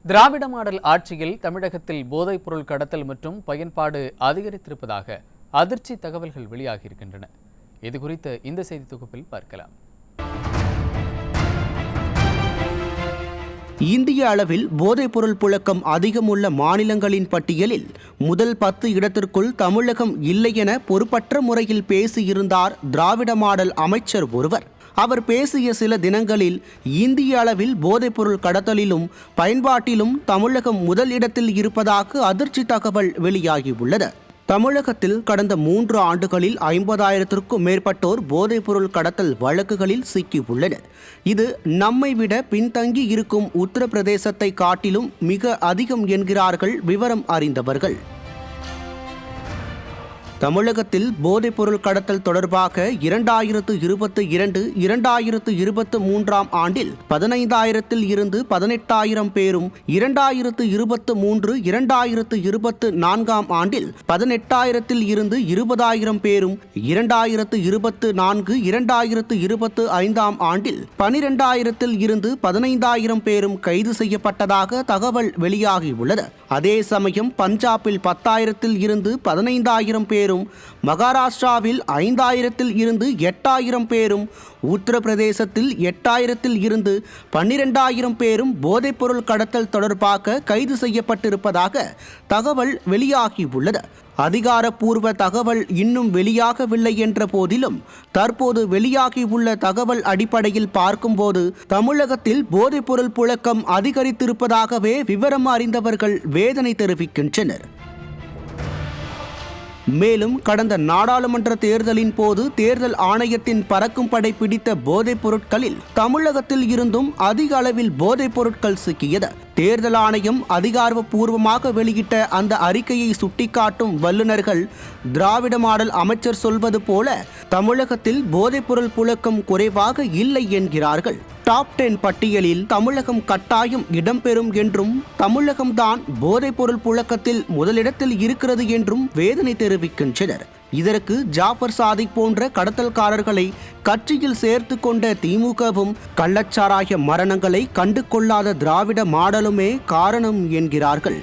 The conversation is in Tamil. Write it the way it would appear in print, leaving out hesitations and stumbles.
திராவிட மாடல் ஆட்சியில் தமிழகத்தில் போதைப் பொருள் கடத்தல் மற்றும் பயன்பாடு அதிகரித்திருப்பதாக அதிர்ச்சி தகவல்கள் வெளியாகியிருக்கின்றன. இதுகுறித்த இந்த செய்தி தொகுப்பில் பார்க்கலாம். இந்திய அளவில் போதைப்பொருள் புழக்கம் அதிகமுள்ள மாநிலங்களின் பட்டியலில் முதல் 10 இடத்திற்குள் தமிழகம் இல்லை என பொறுப்பற்ற முறையில் பேசியிருந்தார் திராவிட மாடல் அமைச்சர் ஒருவர். அவர் பேசிய சில தினங்களில் இந்திய அளவில் போதைப்பொருள் கடத்தலிலும் பயன்பாட்டிலும் தமிழகம் முதல் இடத்தில் இருப்பதாக அதிர்ச்சி தகவல் வெளியாகியுள்ளது. தமிழகத்தில் கடந்த 3 ஆண்டுகளில் 50,000க்கும் மேற்பட்டோர் போதைப்பொருள் கடத்தல் வழக்குகளில் சிக்கியுள்ளனர். இது நம்மை விட பின்தங்கி இருக்கும் உத்தரப்பிரதேசத்தை காட்டிலும் மிக அதிகம் என்கிறார்கள் விவரம் அறிந்தவர்கள். தமிழகத்தில் போதைப்பொருள் கடத்தல் தொடர்பாக 2022, 2023 ஆண்டில் 15,000 இருந்து 18,000 பேரும், 2023, 2024 ஆண்டில் 18,000 இருந்து 20,000 பேரும், 2024, 2025 ஆண்டில் 12,000 இருந்து 15,000 பேரும் கைது செய்யப்பட்டதாக தகவல் வெளியாகியுள்ளது. அதே சமயம் பஞ்சாபில் 10,000 இருந்து 15,000 பேரும், மகாராஷ்டிராவில் 5,000 இருந்து 8,000 பேரும், உத்தரப்பிரதேசத்தில் 8,000 இருந்து 12,000 பேரும் போதைப்பொருள் கடத்தல் தொடர்பாக கைது செய்யப்பட்டிருப்பதாக தகவல் வெளியாகியுள்ளது. அதிகாரப்பூர்வ தகவல் இன்னும் வெளியாகவில்லை என்ற போதிலும் தற்போது வெளியாகியுள்ள தகவல் அடிப்படையில் பார்க்கும்போது தமிழகத்தில் போதைப்பொருள் புழக்கம் அதிகரித்திருப்பதாகவே விவரம் அறிந்தவர்கள் வேதனை தெரிவிக்கின்றனர். மேலும் கடந்த நாடாளுமன்ற தேர்தலின் போது தேர்தல் ஆணையத்தின் பறக்கும் படை பிடித்த போதைப் பொருட்களில் தமிழகத்தில் இருந்தும் அதிக அளவில் போதைப் பொருட்கள் சிக்கியது. தேர்தல் ஆணையம் அதிகாரப்பூர்வமாக வெளியிட்ட அந்த அறிக்கையை சுட்டிக்காட்டும் வல்லுநர்கள் திராவிட மாடல் அமைச்சர் சொல்வது போல தமிழகத்தில் போதைப்பொருள் புழக்கம் குறைவாக இல்லை என்கிறார்கள். டாப் 10 பட்டியலில் தமிழகம் கட்டாயம் இடம்பெறும் என்றும் தமிழகம்தான் போதைப்பொருள் புழக்கத்தில் முதலிடத்தில் இருக்கிறது என்றும் வேதனை தெரிவிக்கின்றனர். இதற்கு ஜாஃபர் சாதிக் போன்ற கடத்தல்காரர்களை கட்சியில் சேர்த்து கொண்ட திமுகவும் கள்ளச்சாராய மரணங்களை கண்டு கொள்ளாத திராவிட மாடலுமே காரணம் என்கிறார்கள்.